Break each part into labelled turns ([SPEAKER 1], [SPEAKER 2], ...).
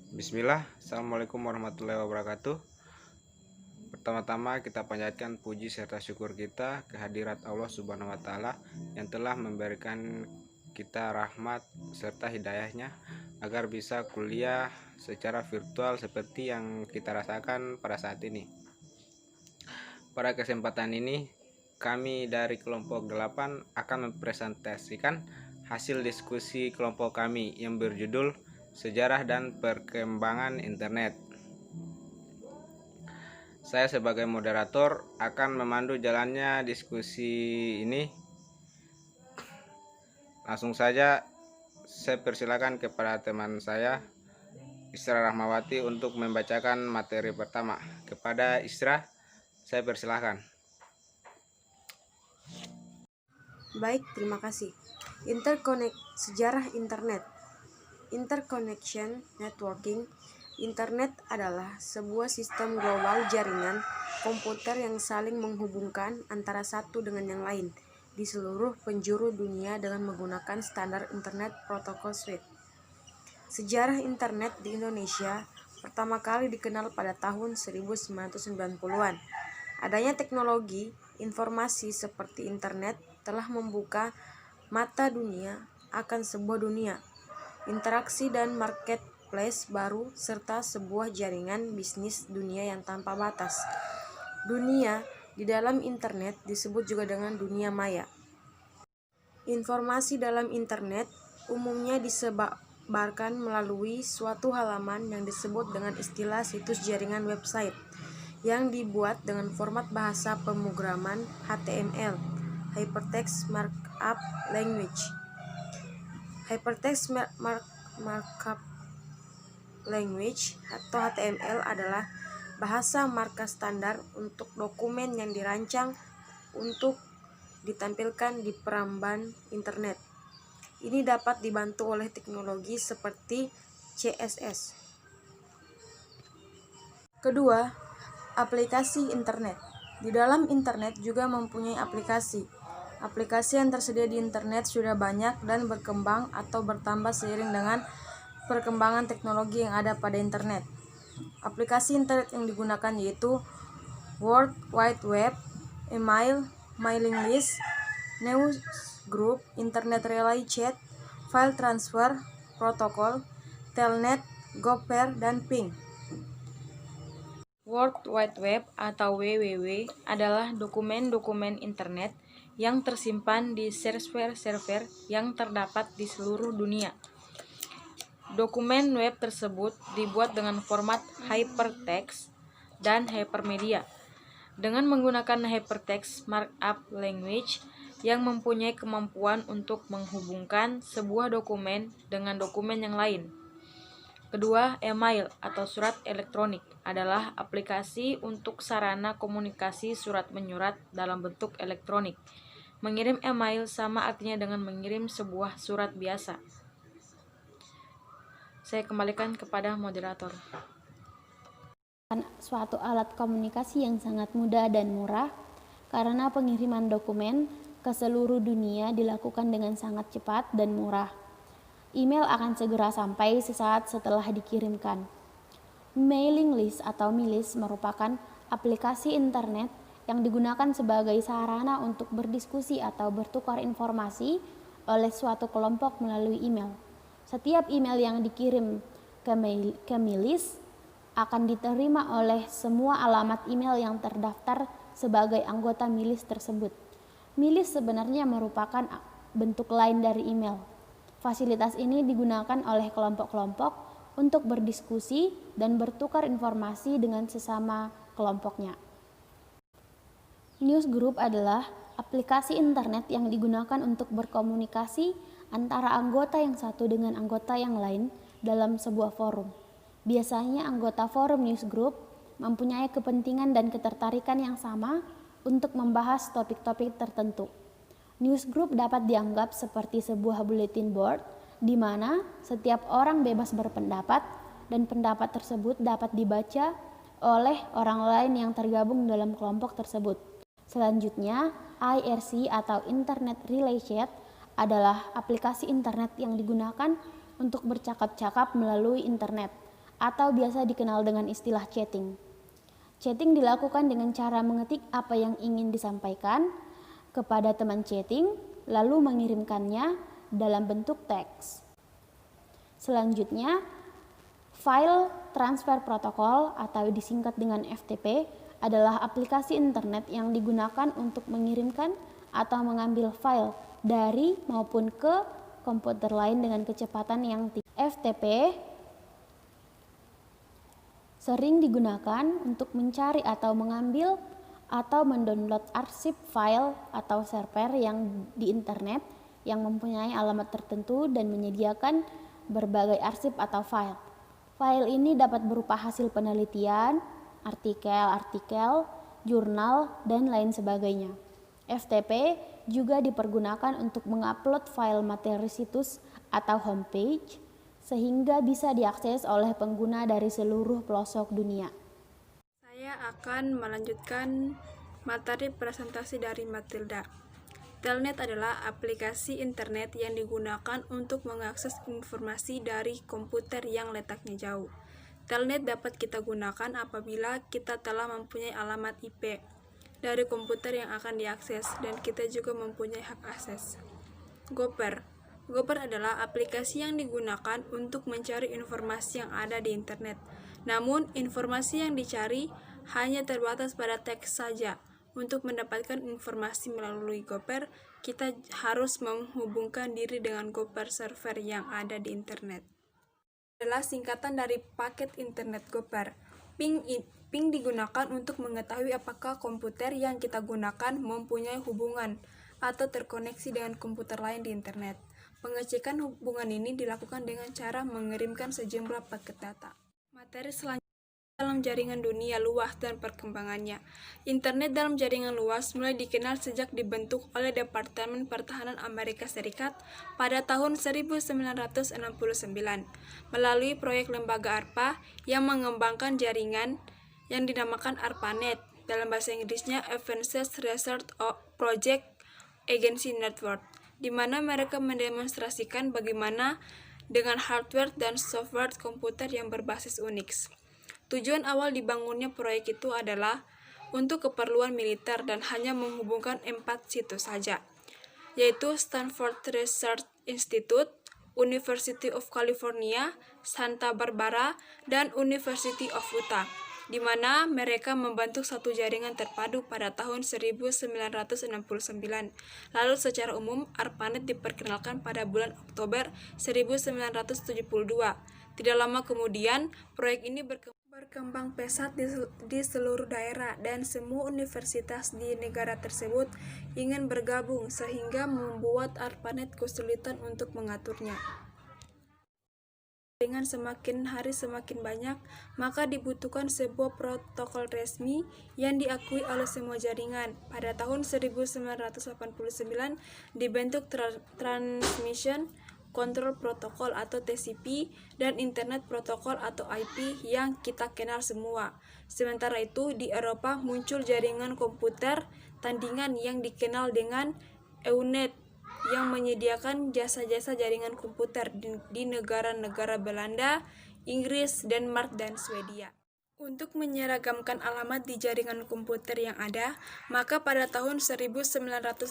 [SPEAKER 1] Bismillah, Assalamualaikum warahmatullahi wabarakatuh. Pertama-tama kita panjatkan puji serta syukur kita kehadirat Allah Subhanahu wa Ta'ala yang telah memberikan kita rahmat serta hidayahnya agar bisa kuliah secara virtual seperti yang kita rasakan pada saat ini. Pada kesempatan ini, kami dari kelompok 8 akan mempresentasikan hasil diskusi kelompok kami yang berjudul Sejarah dan Perkembangan Internet. Saya sebagai moderator akan memandu jalannya diskusi ini. Langsung saja saya persilakan kepada teman saya, Isra Rahmawati, untuk membacakan materi pertama. Kepada Isra, saya persilakan.
[SPEAKER 2] Baik, terima kasih. Sejarah Internet. Interconnection Networking. Internet adalah sebuah sistem global jaringan komputer yang saling menghubungkan antara satu dengan yang lain di seluruh penjuru dunia dengan menggunakan standar Internet Protocol Suite. Sejarah Internet di Indonesia pertama kali dikenal pada tahun 1990-an. Adanya teknologi informasi seperti Internet telah membuka mata dunia akan sebuah dunia interaksi dan marketplace baru serta sebuah jaringan bisnis dunia yang tanpa batas. Dunia di dalam internet disebut juga dengan dunia maya. Informasi dalam internet umumnya disebarkan melalui suatu halaman yang disebut dengan istilah situs jaringan website yang dibuat dengan format bahasa pemrograman HTML, Hypertext Markup Language. Hypertext Markup Language atau HTML adalah bahasa markup standar untuk dokumen yang dirancang untuk ditampilkan di peramban internet. Ini dapat dibantu oleh teknologi seperti CSS. Kedua, aplikasi internet. Di dalam internet juga mempunyai aplikasi. Aplikasi yang tersedia di internet sudah banyak dan berkembang atau bertambah seiring dengan perkembangan teknologi yang ada pada internet. Aplikasi internet yang digunakan yaitu World Wide Web, email, mailing list, newsgroup, internet relay chat, file transfer, protokol, telnet, gopher, dan ping. World Wide Web atau WWW adalah dokumen-dokumen internet yang tersimpan di server-server yang terdapat di seluruh dunia. Dokumen web tersebut dibuat dengan format hypertext dan hypermedia. Dengan menggunakan hypertext markup language yang mempunyai kemampuan untuk menghubungkan sebuah dokumen dengan dokumen yang lain. Kedua, email atau surat elektronik adalah aplikasi untuk sarana komunikasi surat menyurat dalam bentuk elektronik. Mengirim email sama artinya dengan mengirim sebuah surat biasa. Saya kembalikan kepada moderator.
[SPEAKER 3] Suatu alat komunikasi yang sangat mudah dan murah karena pengiriman dokumen ke seluruh dunia dilakukan dengan sangat cepat dan murah. Email akan segera sampai sesaat setelah dikirimkan. Mailing list atau milis merupakan aplikasi internet yang digunakan sebagai sarana untuk berdiskusi atau bertukar informasi oleh suatu kelompok melalui email. Setiap email yang dikirim ke milis akan diterima oleh semua alamat email yang terdaftar sebagai anggota milis tersebut. Milis sebenarnya merupakan bentuk lain dari email. Fasilitas ini digunakan oleh kelompok-kelompok untuk berdiskusi dan bertukar informasi dengan sesama kelompoknya. Newsgroup adalah aplikasi internet yang digunakan untuk berkomunikasi antara anggota yang satu dengan anggota yang lain dalam sebuah forum. Biasanya anggota forum newsgroup mempunyai kepentingan dan ketertarikan yang sama untuk membahas topik-topik tertentu. Newsgroup dapat dianggap seperti sebuah bulletin board di mana setiap orang bebas berpendapat dan pendapat tersebut dapat dibaca oleh orang lain yang tergabung dalam kelompok tersebut. Selanjutnya, IRC atau Internet Relay Chat adalah aplikasi internet yang digunakan untuk bercakap-cakap melalui internet. atau biasa dikenal dengan istilah chatting. Chatting dilakukan dengan cara mengetik apa yang ingin disampaikan kepada teman chatting, lalu mengirimkannya dalam bentuk teks. Selanjutnya, File Transfer Protocol atau disingkat dengan FTP adalah aplikasi internet yang digunakan untuk mengirimkan atau mengambil file dari maupun ke komputer lain dengan kecepatan yang tinggi. FTP sering digunakan untuk mencari atau mengambil atau mendownload arsip file atau server yang di internet yang mempunyai alamat tertentu dan menyediakan berbagai arsip atau file. File ini dapat berupa hasil penelitian, artikel, jurnal, dan lain sebagainya. FTP juga dipergunakan untuk mengupload file materi situs atau homepage sehingga bisa diakses oleh pengguna dari seluruh pelosok dunia.
[SPEAKER 4] Saya akan melanjutkan materi presentasi dari Matilda. Telnet adalah aplikasi internet yang digunakan untuk mengakses informasi dari komputer yang letaknya jauh. Telnet dapat kita gunakan apabila kita telah mempunyai alamat IP dari komputer yang akan diakses dan kita juga mempunyai hak akses. Gopher adalah aplikasi yang digunakan untuk mencari informasi yang ada di internet. Namun, informasi yang dicari hanya terbatas pada teks saja. Untuk mendapatkan informasi melalui Gopher, kita harus menghubungkan diri dengan Gopher server yang ada di internet. Adalah singkatan dari paket internet Gopher. Ping digunakan untuk mengetahui apakah komputer yang kita gunakan mempunyai hubungan atau terkoneksi dengan komputer lain di internet. Pengecekan hubungan ini dilakukan dengan cara mengirimkan sejumlah paket data. Materi selanjutnya dalam jaringan dunia luas dan perkembangannya. Internet dalam jaringan luas mulai dikenal sejak dibentuk oleh Departemen Pertahanan Amerika Serikat pada tahun 1969 melalui proyek lembaga ARPA yang mengembangkan jaringan yang dinamakan ARPANET, dalam bahasa Inggrisnya Advanced Research Project Agency Network, di mana mereka mendemonstrasikan bagaimana dengan hardware dan software komputer yang berbasis Unix. Tujuan awal dibangunnya proyek itu adalah untuk keperluan militer dan hanya menghubungkan 4 situs saja, yaitu Stanford Research Institute, University of California, Santa Barbara, dan University of Utah, di mana mereka membentuk satu jaringan terpadu pada tahun 1969. Lalu secara umum, ARPANET diperkenalkan pada bulan Oktober 1972. Tidak lama kemudian, proyek ini berkembang pesat di seluruh daerah dan semua universitas di negara tersebut ingin bergabung sehingga membuat ARPANET kesulitan untuk mengaturnya. Dengan semakin hari semakin banyak, maka dibutuhkan sebuah protokol resmi yang diakui oleh semua jaringan. Pada tahun 1989 dibentuk Transmission Control Protocol atau TCP dan Internet Protocol atau IP yang kita kenal semua. Sementara itu, di Eropa muncul jaringan komputer tandingan yang dikenal dengan EUNET yang menyediakan jasa-jasa jaringan komputer di negara-negara Belanda, Inggris, Denmark, dan Swedia. Untuk menyeragamkan alamat di jaringan komputer yang ada, maka pada tahun 1989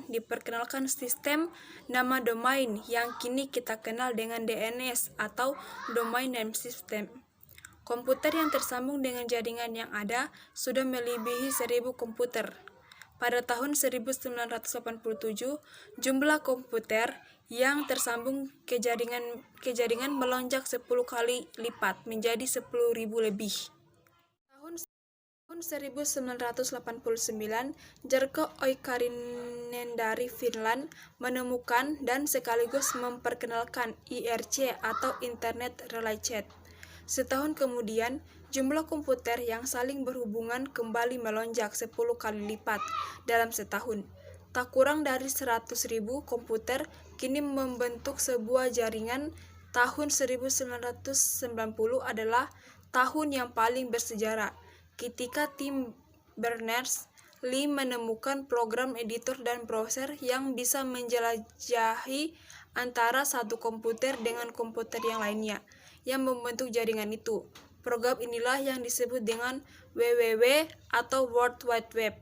[SPEAKER 4] diperkenalkan sistem nama domain yang kini kita kenal dengan DNS atau Domain Name System. Komputer yang tersambung dengan jaringan yang ada sudah melebihi 1000 komputer. Pada tahun 1987, jumlah komputer yang tersambung ke jaringan melonjak 10 kali lipat menjadi 10.000 lebih. Tahun 1989, Jarkko Oikarinen dari Finland menemukan dan sekaligus memperkenalkan IRC atau Internet Relay Chat. Setahun kemudian, jumlah komputer yang saling berhubungan kembali melonjak 10 kali lipat dalam setahun. Tak kurang dari 100.000 komputer kini membentuk sebuah jaringan. Tahun 1990 adalah tahun yang paling bersejarah ketika tim Berners-Lee menemukan program editor dan browser yang bisa menjelajahi antara satu komputer dengan komputer yang lainnya. yang membentuk jaringan itu. Program inilah yang disebut dengan WWW atau World Wide Web.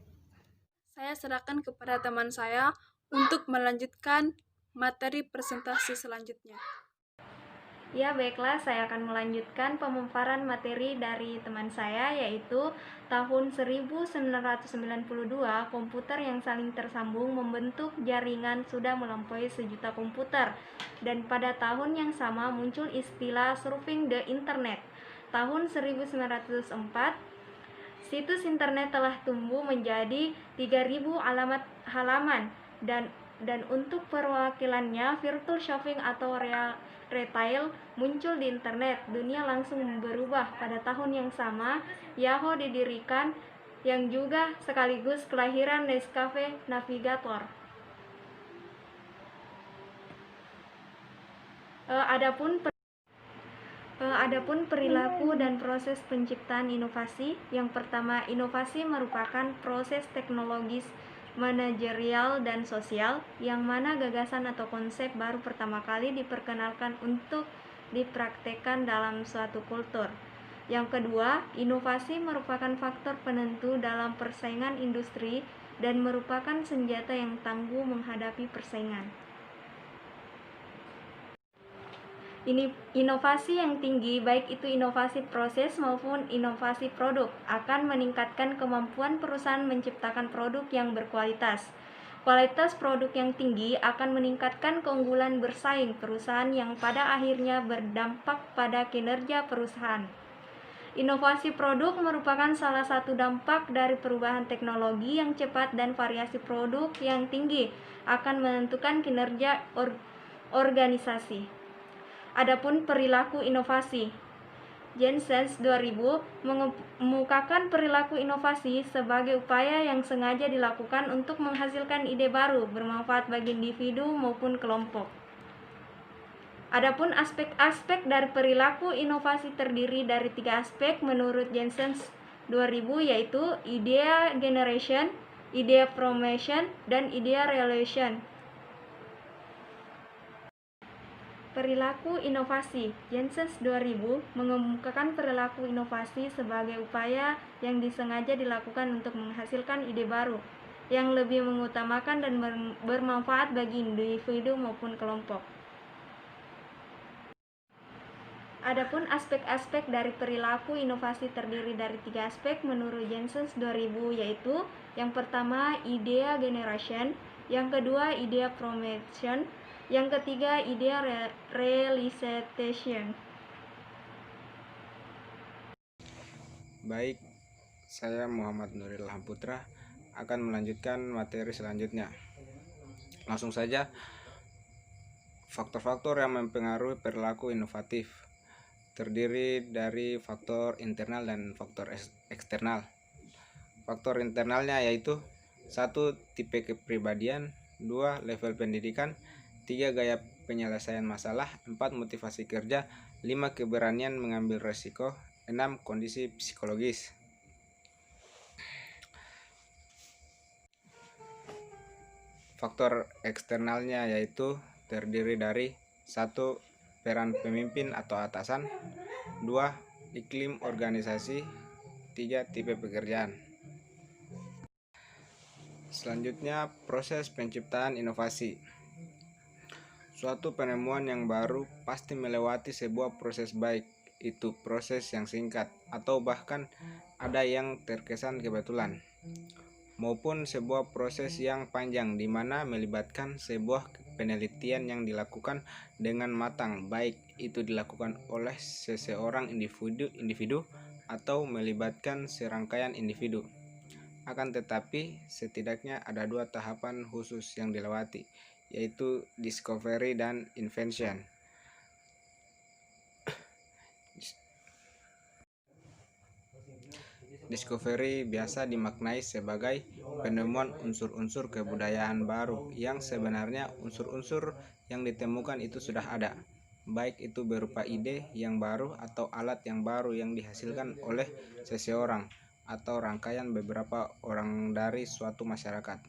[SPEAKER 4] Saya serahkan kepada teman saya untuk melanjutkan materi presentasi selanjutnya.
[SPEAKER 5] Ya, baiklah, saya akan melanjutkan pemaparan materi dari teman saya, yaitu tahun 1992, komputer yang saling tersambung membentuk jaringan sudah melampaui 1.000.000 komputer. Dan pada tahun yang sama muncul istilah surfing the internet. Tahun 1904, situs internet telah tumbuh menjadi 3.000 halaman dan untuk perwakilannya virtual shopping atau retail muncul di internet. Dunia langsung berubah. Pada tahun yang sama, Yahoo didirikan, yang juga sekaligus kelahiran Nescafe Navigator. Adapun perilaku dan proses penciptaan inovasi. Yang pertama, inovasi merupakan proses teknologis, manajerial, dan sosial yang mana gagasan atau konsep baru pertama kali diperkenalkan untuk dipraktekkan dalam suatu kultur. Yang kedua, inovasi merupakan faktor penentu dalam persaingan industri dan merupakan senjata yang tangguh menghadapi persaingan. Inovasi yang tinggi, baik itu inovasi proses maupun inovasi produk, akan meningkatkan kemampuan perusahaan menciptakan produk yang berkualitas. Kualitas produk yang tinggi akan meningkatkan keunggulan bersaing perusahaan yang pada akhirnya berdampak pada kinerja perusahaan. Inovasi produk merupakan salah satu dampak dari perubahan teknologi yang cepat, dan variasi produk yang tinggi akan menentukan kinerja organisasi. Adapun perilaku inovasi, Jensen 2000 mengemukakan perilaku inovasi sebagai upaya yang sengaja dilakukan untuk menghasilkan ide baru bermanfaat bagi individu maupun kelompok. Adapun aspek-aspek dari perilaku inovasi terdiri dari 3 aspek menurut Jensen 2000, yaitu idea generation, idea promotion, dan idea realization. Perilaku inovasi, Jensen 2000 mengemukakan perilaku inovasi sebagai upaya yang disengaja dilakukan untuk menghasilkan ide baru yang lebih mengutamakan dan bermanfaat bagi individu maupun kelompok. Adapun aspek-aspek dari perilaku inovasi terdiri dari 3 aspek menurut Jensen 2000, yaitu yang pertama idea generation, yang kedua idea promotion, yang ketiga idea realization.
[SPEAKER 1] Baik, saya Muhammad Nuril Hamputra akan melanjutkan materi selanjutnya. Langsung saja, faktor-faktor yang mempengaruhi perilaku inovatif terdiri dari faktor internal dan faktor eksternal. Faktor internalnya yaitu 1. Tipe kepribadian, 2. Level pendidikan, 3. Gaya penyelesaian masalah, 4. Motivasi kerja, 5. Keberanian mengambil resiko, 6. Kondisi psikologis. Faktor eksternalnya yaitu terdiri dari 1. Peran pemimpin atau atasan, 2. Iklim organisasi, 3. Tipe pekerjaan. Selanjutnya, proses penciptaan inovasi. Suatu penemuan yang baru pasti melewati sebuah proses, baik itu proses yang singkat atau bahkan ada yang terkesan kebetulan, maupun sebuah proses yang panjang di mana melibatkan sebuah penelitian yang dilakukan dengan matang, baik itu dilakukan oleh seseorang individu atau melibatkan serangkaian individu. Akan tetapi, setidaknya ada 2 tahapan khusus yang dilewati, yaitu discovery dan invention. Discovery biasa dimaknai sebagai penemuan unsur-unsur kebudayaan baru yang sebenarnya unsur-unsur yang ditemukan itu sudah ada, baik itu berupa ide yang baru atau alat yang baru yang dihasilkan oleh seseorang atau rangkaian beberapa orang dari suatu masyarakat.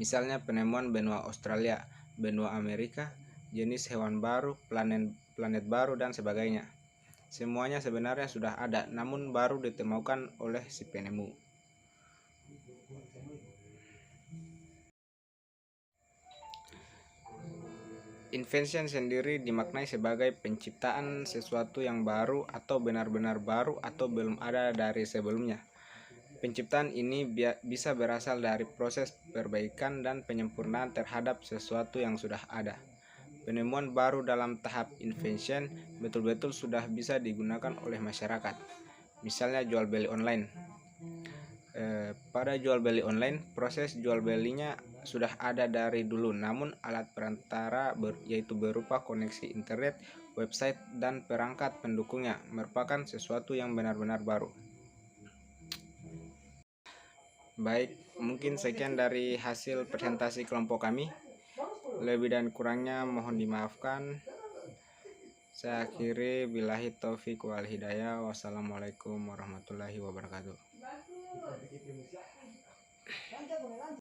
[SPEAKER 1] Misalnya penemuan benua Australia, benua Amerika, jenis hewan baru, planet baru, dan sebagainya. Semuanya sebenarnya sudah ada, namun baru ditemukan oleh si penemu. Invention sendiri dimaknai sebagai penciptaan sesuatu yang baru atau benar-benar baru atau belum ada dari sebelumnya. Penciptaan ini bisa berasal dari proses perbaikan dan penyempurnaan terhadap sesuatu yang sudah ada. Penemuan baru dalam tahap invention betul-betul sudah bisa digunakan oleh masyarakat. Misalnya jual beli online. Pada jual beli online, proses jual belinya sudah ada dari dulu, namun alat perantara yaitu berupa koneksi internet, website, dan perangkat pendukungnya merupakan sesuatu yang benar-benar baru. Baik, mungkin sekian dari hasil presentasi kelompok kami. Lebih dan kurangnya mohon dimaafkan. Saya akhiri, billahi taufik wal hidayah. Wassalamualaikum warahmatullahi wabarakatuh.